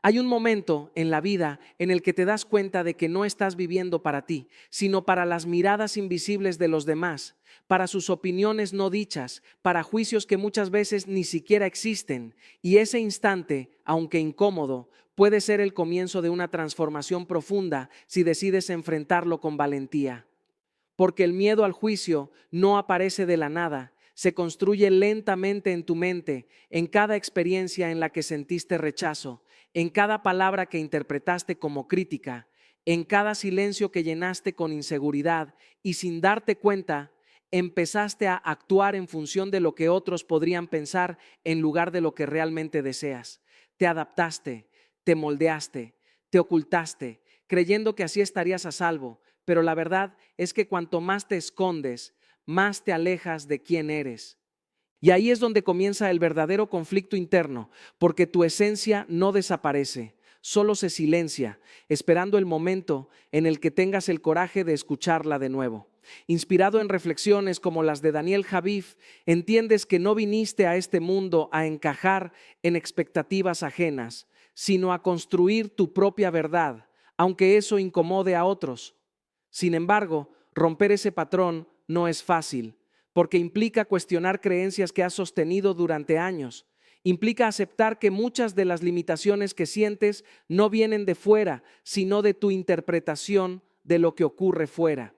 Hay un momento en la vida en el que te das cuenta de que no estás viviendo para ti, sino para las miradas invisibles de los demás, para sus opiniones no dichas, para juicios que muchas veces ni siquiera existen. Y ese instante, aunque incómodo, puede ser el comienzo de una transformación profunda si decides enfrentarlo con valentía. Porque el miedo al juicio no aparece de la nada, se construye lentamente en tu mente, en cada experiencia en la que sentiste rechazo, en cada palabra que interpretaste como crítica, en cada silencio que llenaste con inseguridad y sin darte cuenta, empezaste a actuar en función de lo que otros podrían pensar en lugar de lo que realmente deseas. Te adaptaste, te moldeaste, te ocultaste, creyendo que así estarías a salvo, pero la verdad es que cuanto más te escondes, más te alejas de quién eres. Y ahí es donde comienza el verdadero conflicto interno, porque tu esencia no desaparece, solo se silencia, esperando el momento en el que tengas el coraje de escucharla de nuevo. Inspirado en reflexiones como las de Daniel Javif, entiendes que no viniste a este mundo a encajar en expectativas ajenas, sino a construir tu propia verdad, aunque eso incomode a otros. Sin embargo, romper ese patrón no es fácil, porque implica cuestionar creencias que has sostenido durante años. Implica aceptar que muchas de las limitaciones que sientes no vienen de fuera, sino de tu interpretación de lo que ocurre fuera.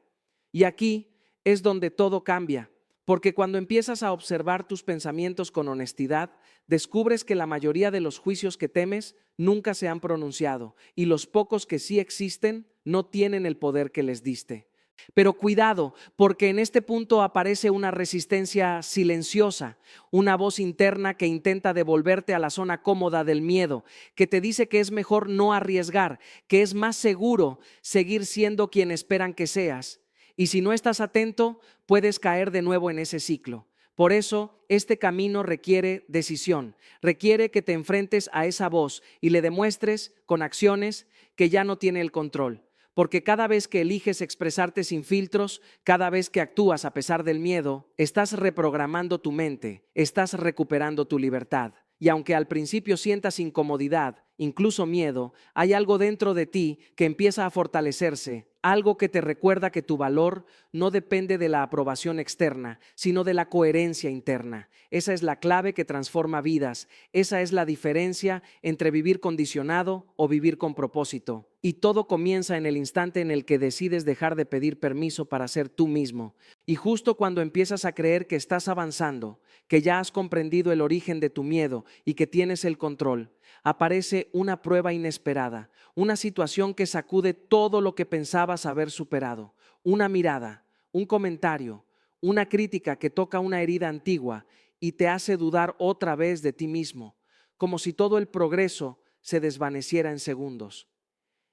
Y aquí es donde todo cambia, porque cuando empiezas a observar tus pensamientos con honestidad, descubres que la mayoría de los juicios que temes nunca se han pronunciado y los pocos que sí existen no tienen el poder que les diste. Pero cuidado, porque en este punto aparece una resistencia silenciosa, una voz interna que intenta devolverte a la zona cómoda del miedo, que te dice que es mejor no arriesgar, que es más seguro seguir siendo quien esperan que seas. Y si no estás atento, puedes caer de nuevo en ese ciclo. Por eso, este camino requiere decisión, requiere que te enfrentes a esa voz y le demuestres con acciones que ya no tiene el control. Porque cada vez que eliges expresarte sin filtros, cada vez que actúas a pesar del miedo, estás reprogramando tu mente, estás recuperando tu libertad. Y aunque al principio sientas incomodidad, incluso miedo, hay algo dentro de ti que empieza a fortalecerse, algo que te recuerda que tu valor no depende de la aprobación externa, sino de la coherencia interna. Esa es la clave que transforma vidas, esa es la diferencia entre vivir condicionado o vivir con propósito. Y todo comienza en el instante en el que decides dejar de pedir permiso para ser tú mismo. Y justo cuando empiezas a creer que estás avanzando, que ya has comprendido el origen de tu miedo y que tienes el control, aparece una prueba inesperada, una situación que sacude todo lo que pensabas haber superado, una mirada, un comentario, una crítica que toca una herida antigua y te hace dudar otra vez de ti mismo, como si todo el progreso se desvaneciera en segundos.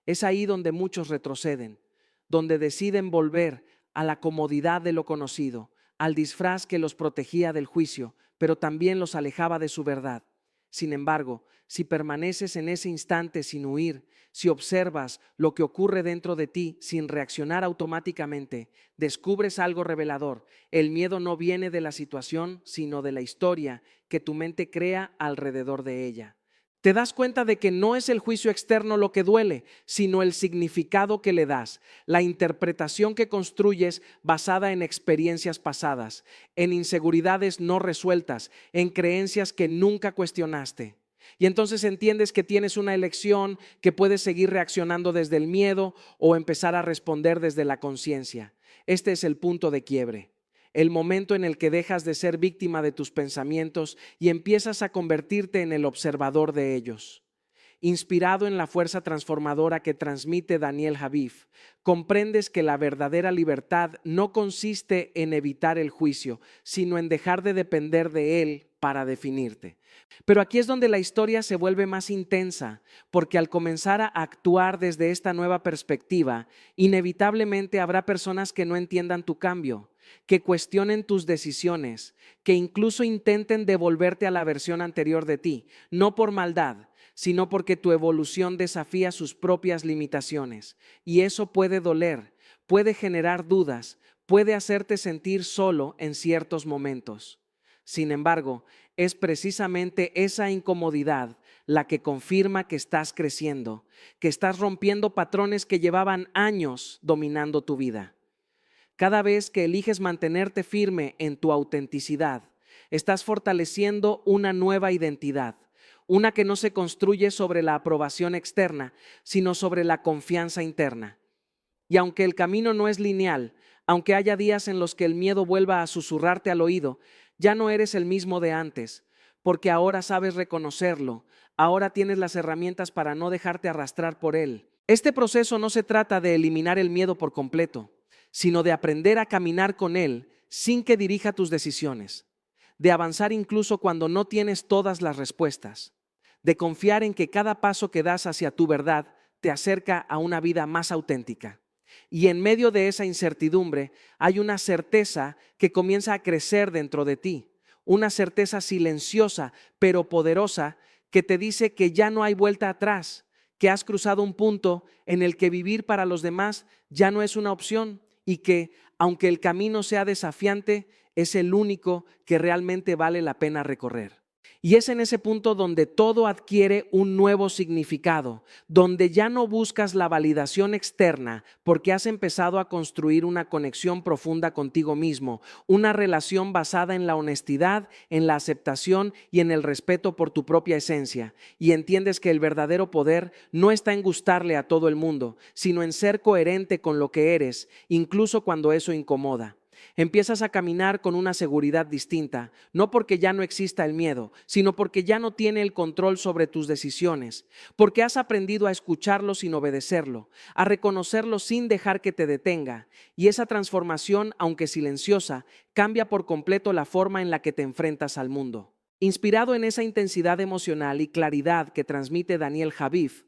Es ahí donde muchos retroceden, donde deciden volver a la comodidad de lo conocido, al disfraz que los protegía del juicio, pero también los alejaba de su verdad. Sin embargo, si permaneces en ese instante sin huir, si observas lo que ocurre dentro de ti sin reaccionar automáticamente, descubres algo revelador. El miedo no viene de la situación, sino de la historia que tu mente crea alrededor de ella. Te das cuenta de que no es el juicio externo lo que duele, sino el significado que le das, la interpretación que construyes basada en experiencias pasadas, en inseguridades no resueltas, en creencias que nunca cuestionaste. Y entonces entiendes que tienes una elección, que puedes seguir reaccionando desde el miedo o empezar a responder desde la conciencia. Este es el punto de quiebre. El momento en el que dejas de ser víctima de tus pensamientos y empiezas a convertirte en el observador de ellos. Inspirado en la fuerza transformadora que transmite Daniel Javif, comprendes que la verdadera libertad no consiste en evitar el juicio, sino en dejar de depender de él para definirte. Pero aquí es donde la historia se vuelve más intensa, porque al comenzar a actuar desde esta nueva perspectiva, inevitablemente habrá personas que no entiendan tu cambio, que cuestionen tus decisiones, que incluso intenten devolverte a la versión anterior de ti, no por maldad, sino porque tu evolución desafía sus propias limitaciones. Y eso puede doler, puede generar dudas, puede hacerte sentir solo en ciertos momentos. Sin embargo, es precisamente esa incomodidad la que confirma que estás creciendo, que estás rompiendo patrones que llevaban años dominando tu vida. Cada vez que eliges mantenerte firme en tu autenticidad, estás fortaleciendo una nueva identidad, una que no se construye sobre la aprobación externa, sino sobre la confianza interna. Y aunque el camino no es lineal, aunque haya días en los que el miedo vuelva a susurrarte al oído, ya no eres el mismo de antes, porque ahora sabes reconocerlo, ahora tienes las herramientas para no dejarte arrastrar por él. Este proceso no se trata de eliminar el miedo por completo, sino de aprender a caminar con él sin que dirija tus decisiones, de avanzar incluso cuando no tienes todas las respuestas, de confiar en que cada paso que das hacia tu verdad te acerca a una vida más auténtica. Y en medio de esa incertidumbre hay una certeza que comienza a crecer dentro de ti, una certeza silenciosa pero poderosa que te dice que ya no hay vuelta atrás, que has cruzado un punto en el que vivir para los demás ya no es una opción y que, aunque el camino sea desafiante, es el único que realmente vale la pena recorrer. Y es en ese punto donde todo adquiere un nuevo significado, donde ya no buscas la validación externa porque has empezado a construir una conexión profunda contigo mismo, una relación basada en la honestidad, en la aceptación y en el respeto por tu propia esencia. Y entiendes que el verdadero poder no está en gustarle a todo el mundo, sino en ser coherente con lo que eres, incluso cuando eso incomoda. Empiezas a caminar con una seguridad distinta, no porque ya no exista el miedo, sino porque ya no tiene el control sobre tus decisiones, porque has aprendido a escucharlo sin obedecerlo, a reconocerlo sin dejar que te detenga. Y esa transformación, aunque silenciosa, cambia por completo la forma en la que te enfrentas al mundo. Inspirado en esa intensidad emocional y claridad que transmite Daniel Javif,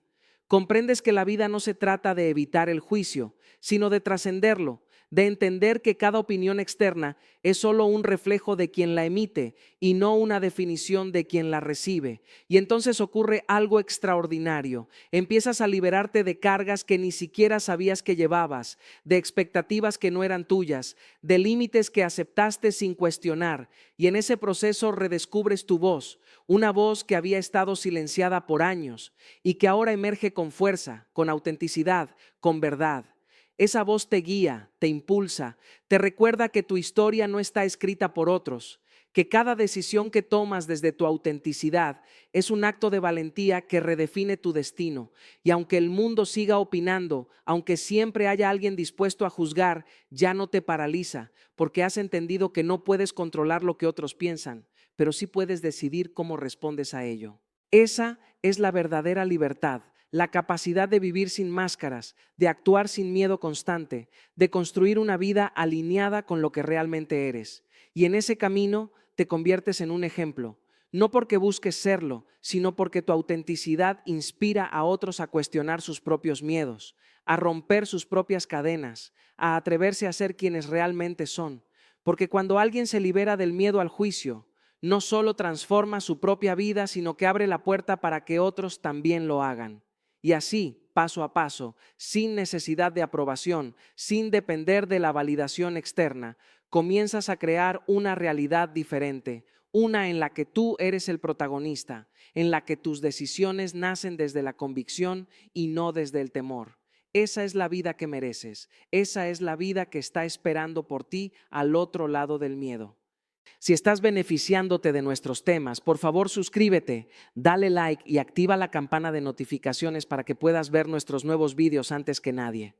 comprendes que la vida no se trata de evitar el juicio, sino de trascenderlo, de entender que cada opinión externa es solo un reflejo de quien la emite y no una definición de quien la recibe. Y entonces ocurre algo extraordinario. Empiezas a liberarte de cargas que ni siquiera sabías que llevabas, de expectativas que no eran tuyas, de límites que aceptaste sin cuestionar. Y en ese proceso redescubres tu voz, una voz que había estado silenciada por años y que ahora emerge con fuerza, con autenticidad, con verdad. Esa voz te guía, te impulsa, te recuerda que tu historia no está escrita por otros, que cada decisión que tomas desde tu autenticidad es un acto de valentía que redefine tu destino. Y aunque el mundo siga opinando, aunque siempre haya alguien dispuesto a juzgar, ya no te paraliza, porque has entendido que no puedes controlar lo que otros piensan, pero sí puedes decidir cómo respondes a ello. Esa es la verdadera libertad. La capacidad de vivir sin máscaras, de actuar sin miedo constante, de construir una vida alineada con lo que realmente eres. Y en ese camino te conviertes en un ejemplo, no porque busques serlo, sino porque tu autenticidad inspira a otros a cuestionar sus propios miedos, a romper sus propias cadenas, a atreverse a ser quienes realmente son. Porque cuando alguien se libera del miedo al juicio, no solo transforma su propia vida, sino que abre la puerta para que otros también lo hagan. Y así, paso a paso, sin necesidad de aprobación, sin depender de la validación externa, comienzas a crear una realidad diferente, una en la que tú eres el protagonista, en la que tus decisiones nacen desde la convicción y no desde el temor. Esa es la vida que mereces, esa es la vida que está esperando por ti al otro lado del miedo. Si estás beneficiándote de nuestros temas, por favor suscríbete, dale like y activa la campana de notificaciones para que puedas ver nuestros nuevos vídeos antes que nadie.